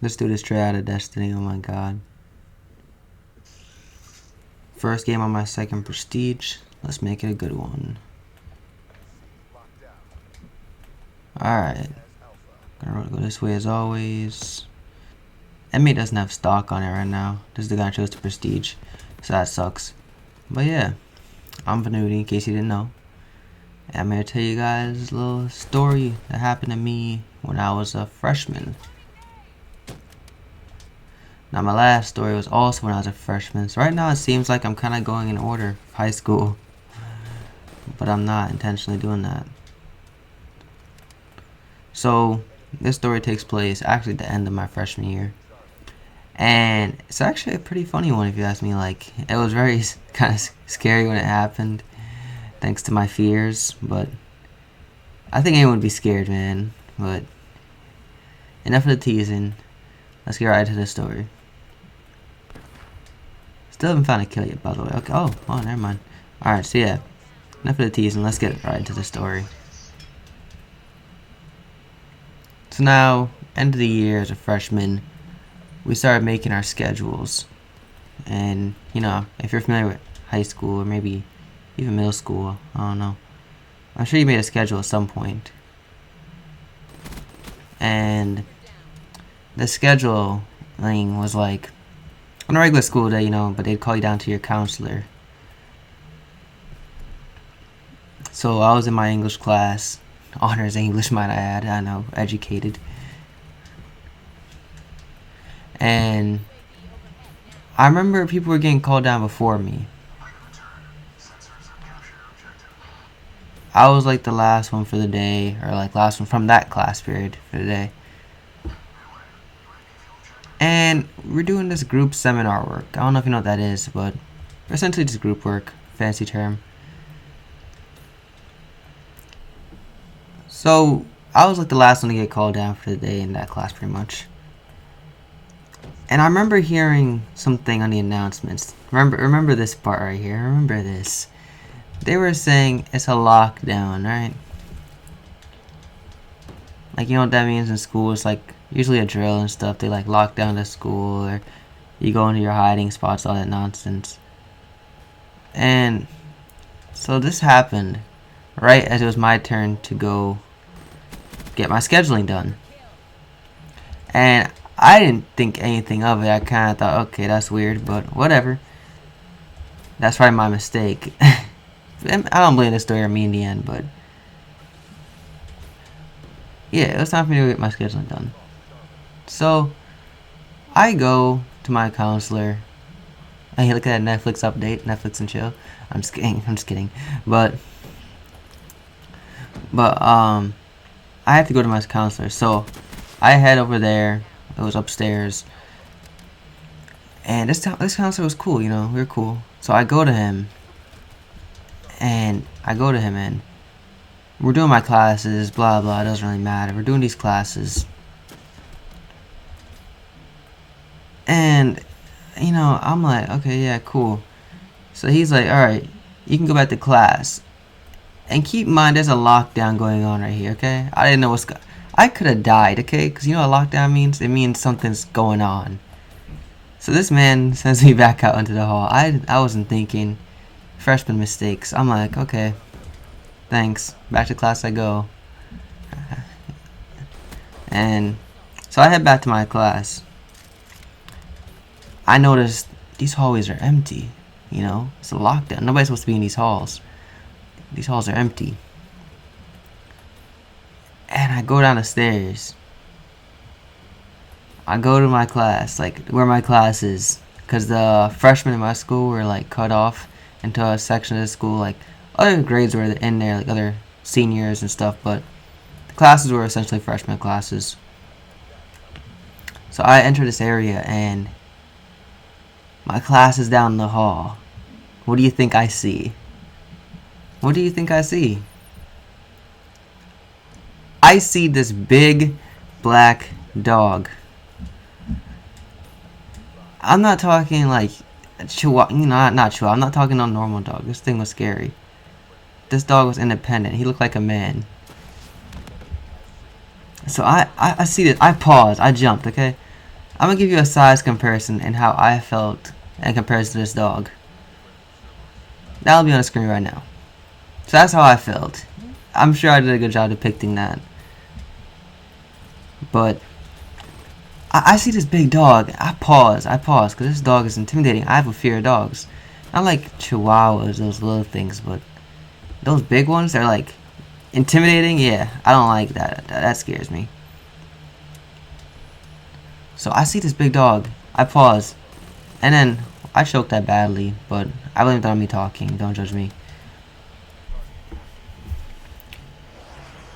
Let's do this straight out of Destiny. Oh my god. First game on my second prestige. Let's make it a good one. Alright. Gonna go this way as always. Enemy doesn't have stock on it right now. This is the guy I chose to prestige. So that sucks. But yeah. I'm Vinuity, in case you didn't know. And I'm going to tell you guys a little story that happened to me when I was a freshman. Now my last story was also when I was a freshman. So right now it seems like I'm kind of going in order of high school. But I'm not intentionally doing that. So this story takes place actually at the end of my freshman year. And it's actually a pretty funny one if you ask me. Like, it was very kind of scary when it happened. Thanks to my fears. But I think anyone would be scared, man. But enough of the teasing. Let's get right to the story. Still haven't found a kill yet, by the way. Okay. Oh, never mind. Alright, so yeah. Enough of the teasing. Let's get right into the story. So now, end of the year as a freshman, we started making our schedules. And, you know, if you're familiar with high school or maybe even middle school, I don't know. I'm sure you made a schedule at some point. And the scheduling was like on a regular school day, you know, but they'd call you down to your counselor. So I was in my English class, honors English might I add, I know, educated. And I remember people were getting called down before me. I was like the last one for the day, or like last one from that class period for the day. And we're doing this group seminar work. I don't know if you know what that is, but essentially just group work, fancy term. So I was like the last one to get called down for the day in that class pretty much. And I remember hearing something on the announcements. Remember this part right here. Remember this. They were saying it's a lockdown, right? Like, you know what that means in school? It's like usually a drill and stuff. They like lock down the school, or you go into your hiding spots, all that nonsense. And so this happened right as it was my turn to go get my scheduling done. And I didn't think anything of it. I kind of thought, okay, that's weird, but whatever. That's probably my mistake. I don't blame the story on me in the end, but yeah, it was time for me to get my scheduling done. So I go to my counselor. Hey, look at that Netflix update, Netflix and chill. I'm just kidding. But I have to go to my counselor. So I head over there. It was upstairs. And this counselor was cool, you know, we were cool. So I go to him. And we're doing my classes, blah blah, it doesn't really matter. We're doing these classes. And, you know, I'm like, okay, yeah, cool. So he's like, alright, you can go back to class. And keep in mind, there's a lockdown going on right here, okay? I didn't know I could have died, okay? Because you know what lockdown means? It means something's going on. So this man sends me back out into the hall. I wasn't thinking. Freshman mistakes. I'm like, okay, thanks. Back to class I go. And so I head back to my class. I noticed these hallways are empty. You know, it's a lockdown. Nobody's supposed to be in these halls. These halls are empty. And I go down the stairs. I go to my class, like where my class is, because the freshmen in my school were like cut off into a section of the school. Like other grades were in there, like other seniors and stuff, but the classes were essentially freshman classes. So I enter this area and my class is down the hall. What do you think I see? What do you think I see? I see this big black dog. I'm not talking like Chihuahua, you know, not Chihuahua. I'm not talking no normal dog. This thing was scary. This dog was independent. He looked like a man. So I see this. I paused. I jumped, okay? I'm gonna give you a size comparison and how I felt in comparison to this dog. That'll be on the screen right now. So that's how I felt. I'm sure I did a good job depicting that. But I see this big dog. I pause, because this dog is intimidating. I have a fear of dogs. Not like chihuahuas, those little things, but those big ones, they're like intimidating. Yeah, I don't like that. That scares me. So I see this big dog. I pause. And then I choked that badly, but I blame it on me talking. Don't judge me.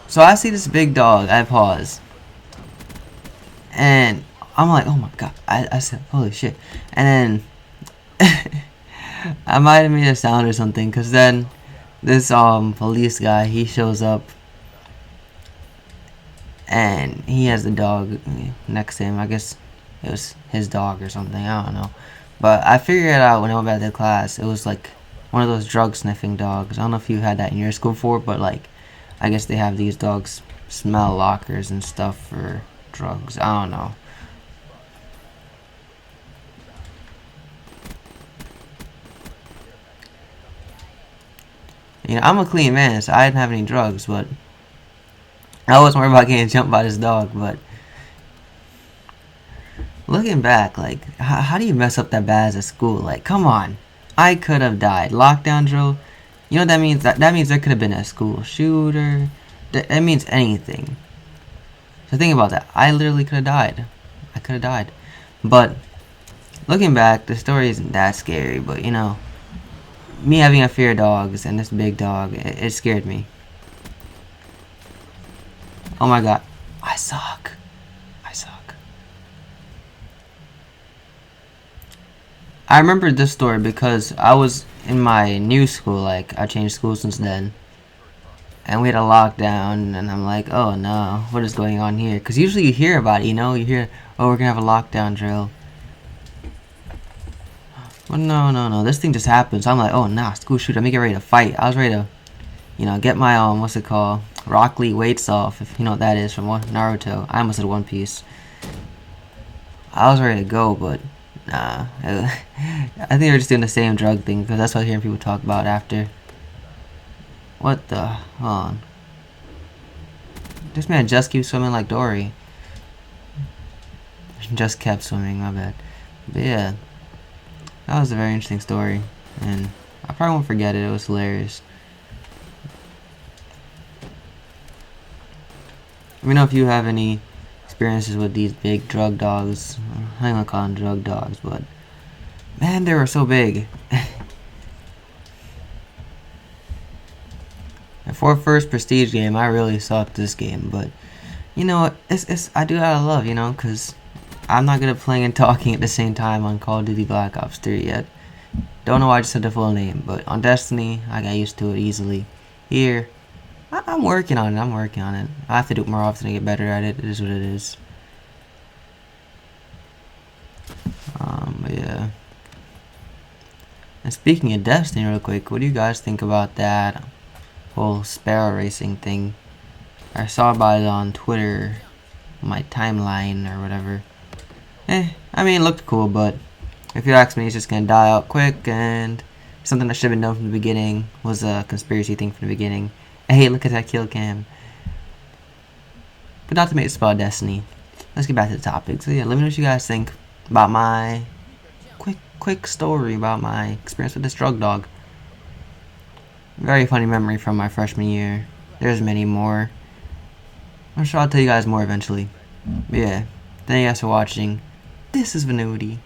So I see this big dog. I pause. And I'm like, oh my god. I said, holy shit. And then I might have made a sound or something, because then this police guy, he shows up. And he has the dog next to him. I guess it was his dog or something. I don't know. But I figured it out when I went back to class. It was like one of those drug sniffing dogs. I don't know if you had that in your school before, but like, I guess they have these dogs smell lockers and stuff for drugs. I don't know. You know, I'm a clean man, so I didn't have any drugs, but I wasn't worried about getting jumped by this dog. But looking back, like, how do you mess up that bad at school? Like, come on. I could have died. Lockdown drill. You know what that means? That means there could have been a school shooter. That means anything. So think about that. I literally could have died. I could have died. But looking back, the story isn't that scary. But, you know, me having a fear of dogs and this big dog, it scared me. Oh my god. I suck. I suck. I remember this story because I was in my new school. Like, I changed schools since then. And we had a lockdown, and I'm like, oh no, what is going on here? Because usually you hear about it, you know? You hear, oh, we're going to have a lockdown drill. But no, this thing just happened. So I'm like, oh nah, school shoot, let me get ready to fight. I was ready to, you know, get my, what's it called? Rock Lee weights off, if you know what that is from Naruto. I almost said One Piece. I was ready to go, but nah. I think they were just doing the same drug thing, because that's what I'm hearing people talk about after. What the? Hold on. This man just keeps swimming like Dory. Just kept swimming, my bad. But yeah, that was a very interesting story, and I probably won't forget it. It was hilarious. Let me know if you have any experiences with these big drug dogs. I don't want to call them drug dogs, but man, they were so big. And for a first prestige game, I really sucked this game, but you know, it's I do it out of love, you know, because I'm not good at playing and talking at the same time on Call of Duty Black Ops 3 yet. Don't know why I just said the full name, but on Destiny, I got used to it easily. Here, I'm working on it. I have to do it more often to get better at it. It is what it is. But yeah. And speaking of Destiny real quick, what do you guys think about that whole sparrow racing thing? I saw about it on Twitter, my timeline or whatever. I mean, it looked cool, but if you ask me, it's just gonna die out quick, and something that should have been done from the beginning was a conspiracy thing from the beginning. Hey, look at that kill cam. But not to make this about Destiny. Let's get back to the topic. So yeah, let me know what you guys think about my quick story about my experience with this drug dog. Very funny memory from my freshman year. There's many more. I'm sure I'll tell you guys more eventually. But yeah, thank you guys for watching. This is Vinuity.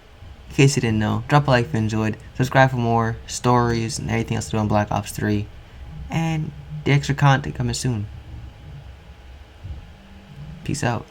In case you didn't know, drop a like if you enjoyed. Subscribe for more stories and everything else to do on Black Ops 3. And the extra content coming soon. Peace out.